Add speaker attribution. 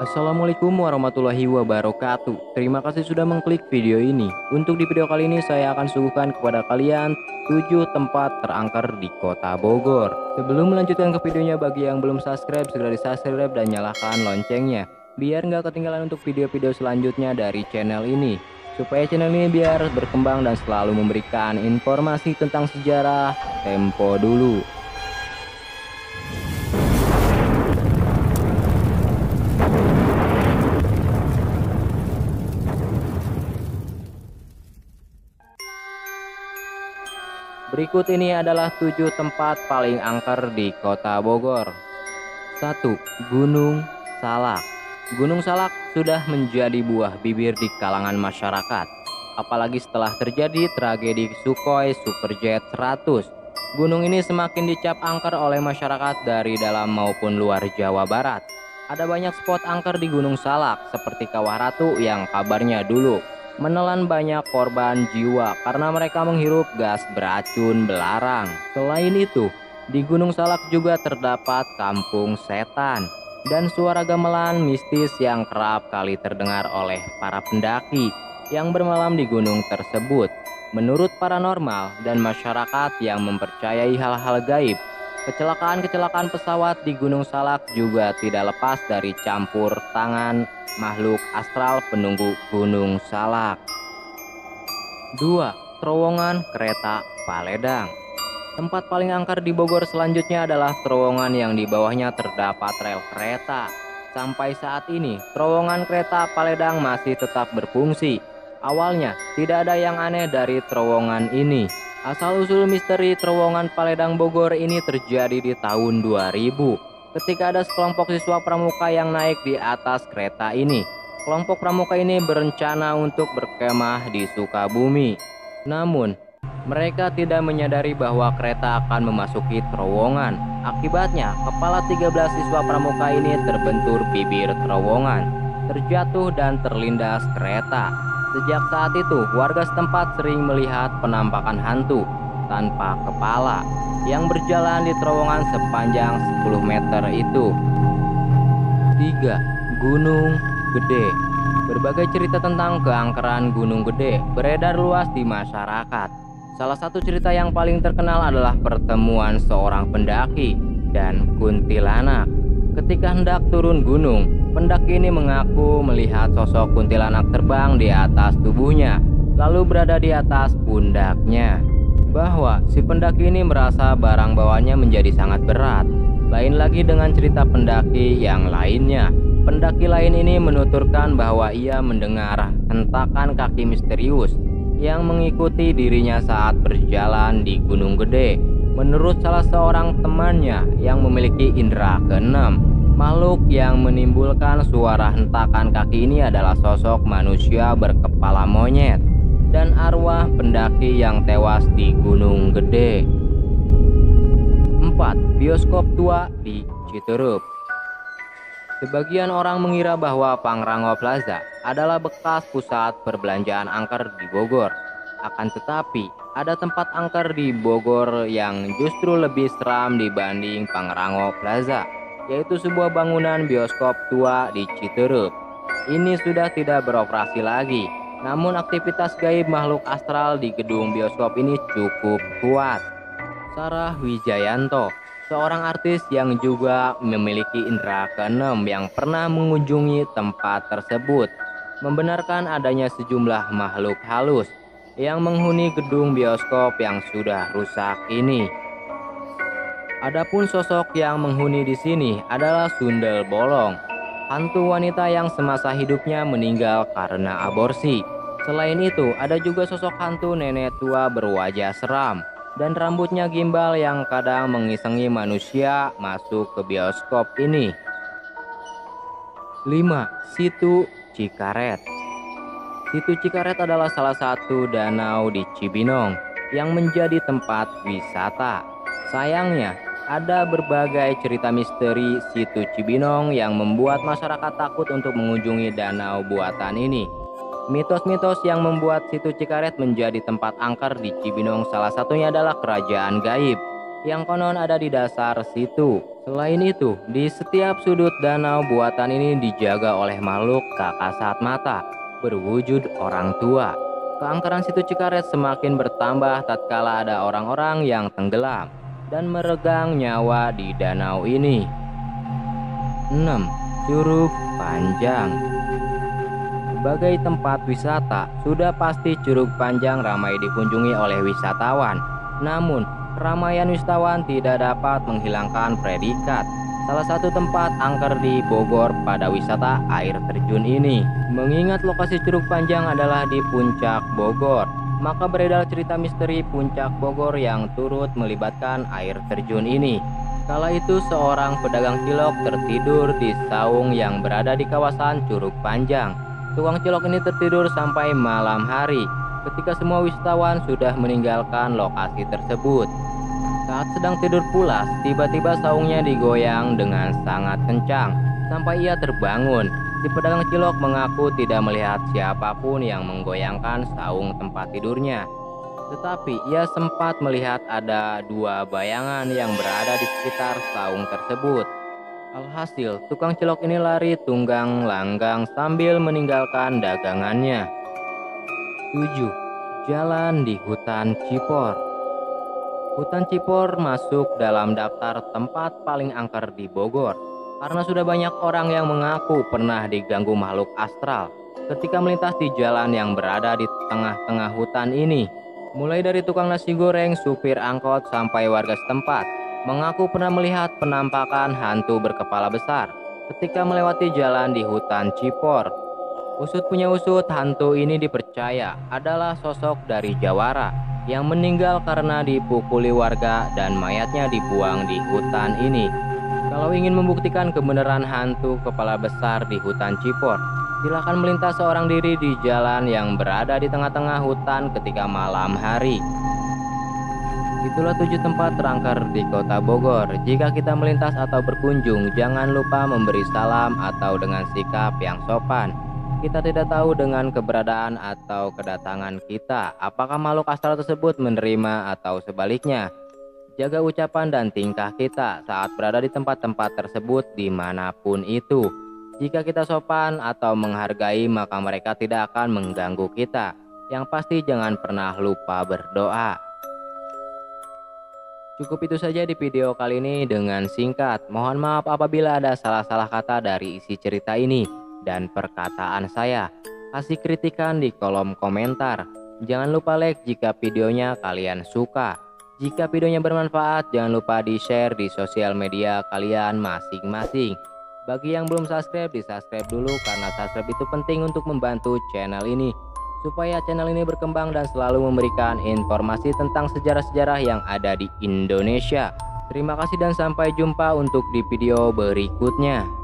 Speaker 1: Assalamualaikum warahmatullahi wabarakatuh. Terima kasih sudah mengklik video ini. Untuk di video kali ini saya akan suguhkan kepada kalian 7 tempat terangker di kota Bogor. Sebelum melanjutkan ke videonya, bagi yang belum subscribe segera di subscribe dan nyalakan loncengnya biar nggak ketinggalan untuk video-video selanjutnya dari channel ini. Supaya channel ini biar berkembang dan selalu memberikan informasi tentang sejarah tempo dulu. Berikut ini adalah 7 tempat paling angker di kota Bogor. 1. Gunung Salak. Gunung Salak sudah menjadi buah bibir di kalangan masyarakat. Apalagi setelah terjadi tragedi Sukhoi Superjet 100. Gunung ini semakin dicap angker oleh masyarakat dari dalam maupun luar Jawa Barat. Ada banyak spot angker di Gunung Salak seperti Kawah Ratu yang kabarnya dulu menelan banyak korban jiwa karena mereka menghirup gas beracun belarang. Selain itu, di Gunung Salak juga terdapat kampung setan dan suara gamelan mistis yang kerap kali terdengar oleh para pendaki yang bermalam di gunung tersebut. Menurut paranormal dan masyarakat yang mempercayai hal-hal gaib, kecelakaan-kecelakaan pesawat di Gunung Salak juga tidak lepas dari campur tangan makhluk astral penunggu Gunung Salak. 2. Terowongan kereta Paledang. Tempat paling angker di Bogor selanjutnya adalah terowongan yang di bawahnya terdapat rel kereta. Sampai saat ini, terowongan kereta Paledang masih tetap berfungsi. Awalnya, tidak ada yang aneh dari terowongan ini. Asal-usul misteri terowongan Paledang Bogor ini terjadi di tahun 2000. Ketika ada sekelompok siswa pramuka yang naik di atas kereta ini. Kelompok pramuka ini berencana untuk berkemah di Sukabumi. Namun, mereka tidak menyadari bahwa kereta akan memasuki terowongan. Akibatnya, kepala 13 siswa pramuka ini terbentur bibir terowongan, terjatuh dan terlindas kereta. Sejak saat itu, warga setempat sering melihat penampakan hantu tanpa kepala yang berjalan di terowongan sepanjang 10 meter itu. 3. Gunung Gede. Berbagai cerita tentang keangkeran Gunung Gede beredar luas di masyarakat. Salah satu cerita yang paling terkenal adalah pertemuan seorang pendaki dan kuntilanak. Ketika hendak turun gunung, pendaki ini mengaku melihat sosok kuntilanak terbang di atas tubuhnya, lalu berada di atas pundaknya. Bahwa si pendaki ini merasa barang bawaannya menjadi sangat berat. Lain lagi dengan cerita pendaki yang lainnya. Pendaki lain ini menuturkan bahwa ia mendengar hentakan kaki misterius yang mengikuti dirinya saat berjalan di Gunung Gede. Menurut salah seorang temannya yang memiliki indera keenam, makhluk yang menimbulkan suara hentakan kaki ini adalah sosok manusia berkepala monyet dan arwah pendaki yang tewas di Gunung Gede. 4. Bioskop tua di Citerup. Sebagian orang mengira bahwa Pangrango Plaza adalah bekas pusat perbelanjaan angker di Bogor. Akan tetapi, ada tempat angker di Bogor yang justru lebih seram dibanding Pangrango Plaza, yaitu sebuah bangunan bioskop tua di Citerup. Ini sudah tidak beroperasi lagi, namun aktivitas gaib makhluk astral di gedung bioskop ini cukup kuat. Sarah Wijayanto, seorang artis yang juga memiliki indera keenam yang pernah mengunjungi tempat tersebut, membenarkan adanya sejumlah makhluk halus yang menghuni gedung bioskop yang sudah rusak ini. Adapun sosok yang menghuni di sini adalah Sundel Bolong, hantu wanita yang semasa hidupnya meninggal karena aborsi. Selain itu, ada juga sosok hantu nenek tua berwajah seram dan rambutnya gimbal yang kadang mengisengi manusia masuk ke bioskop ini. 5. Situ Cikaret. Situ Cikaret adalah salah satu danau di Cibinong yang menjadi tempat wisata. Sayangnya, ada berbagai cerita misteri Situ Cibinong yang membuat masyarakat takut untuk mengunjungi danau buatan ini. Mitos-mitos yang membuat Situ Cikaret menjadi tempat angker di Cibinong salah satunya adalah kerajaan gaib yang konon ada di dasar situ. Selain itu, di setiap sudut danau buatan ini dijaga oleh makhluk tak kasat mata, berwujud orang tua. Keangkeran situ Cikaret semakin bertambah tatkala ada orang-orang yang tenggelam dan meregang nyawa di danau ini. 6. Curug Panjang. Sebagai tempat wisata, sudah pasti Curug Panjang ramai dikunjungi oleh wisatawan. Namun, keramaian wisatawan tidak dapat menghilangkan predikat salah satu tempat angker di Bogor pada wisata air terjun ini. Mengingat lokasi Curug Panjang adalah di Puncak Bogor, maka beredar cerita misteri Puncak Bogor yang turut melibatkan air terjun ini. Kala itu seorang pedagang cilok tertidur di saung yang berada di kawasan Curug Panjang. Tukang cilok ini tertidur sampai malam hari ketika semua wisatawan sudah meninggalkan lokasi tersebut. Saat sedang tidur pulas, tiba-tiba saungnya digoyang dengan sangat kencang sampai ia terbangun. Si pedagang cilok mengaku tidak melihat siapapun yang menggoyangkan saung tempat tidurnya. Tetapi ia sempat melihat ada dua bayangan yang berada di sekitar saung tersebut. Alhasil, tukang cilok ini lari tunggang langgang sambil meninggalkan dagangannya. 7. Jalan di Hutan Cipor. Hutan Cipor masuk dalam daftar tempat paling angker di Bogor karena sudah banyak orang yang mengaku pernah diganggu makhluk astral ketika melintas di jalan yang berada di tengah-tengah hutan ini. Mulai dari tukang nasi goreng, supir angkot, sampai warga setempat mengaku pernah melihat penampakan hantu berkepala besar ketika melewati jalan di Hutan Cipor. Usut punya usut, hantu ini dipercaya adalah sosok dari Jawara yang meninggal karena dipukuli warga dan mayatnya dibuang di hutan ini. Kalau ingin membuktikan kebenaran hantu kepala besar di Hutan Cipor, silakan melintas seorang diri di jalan yang berada di tengah-tengah hutan ketika malam hari. Itulah 7 tempat terangker di kota Bogor. Jika kita melintas atau berkunjung, jangan lupa memberi salam atau dengan sikap yang sopan. Kita tidak tahu dengan keberadaan atau kedatangan kita, apakah makhluk astral tersebut menerima atau sebaliknya. Jaga ucapan dan tingkah kita saat berada di tempat-tempat tersebut dimanapun itu. Jika kita sopan atau menghargai, maka mereka tidak akan mengganggu kita. Yang pasti jangan pernah lupa berdoa. Cukup itu saja di video kali ini dengan singkat. Mohon maaf apabila ada salah-salah kata dari isi cerita ini dan perkataan saya. Kasih kritikan di kolom komentar. Jangan lupa like jika videonya kalian suka. Jika videonya bermanfaat, jangan lupa di-share di sosial media kalian masing-masing. Bagi yang belum subscribe, di-subscribe dulu karena subscribe itu penting untuk membantu channel ini supaya channel ini berkembang dan selalu memberikan informasi tentang sejarah-sejarah yang ada di Indonesia. Terima kasih dan sampai jumpa untuk di video berikutnya.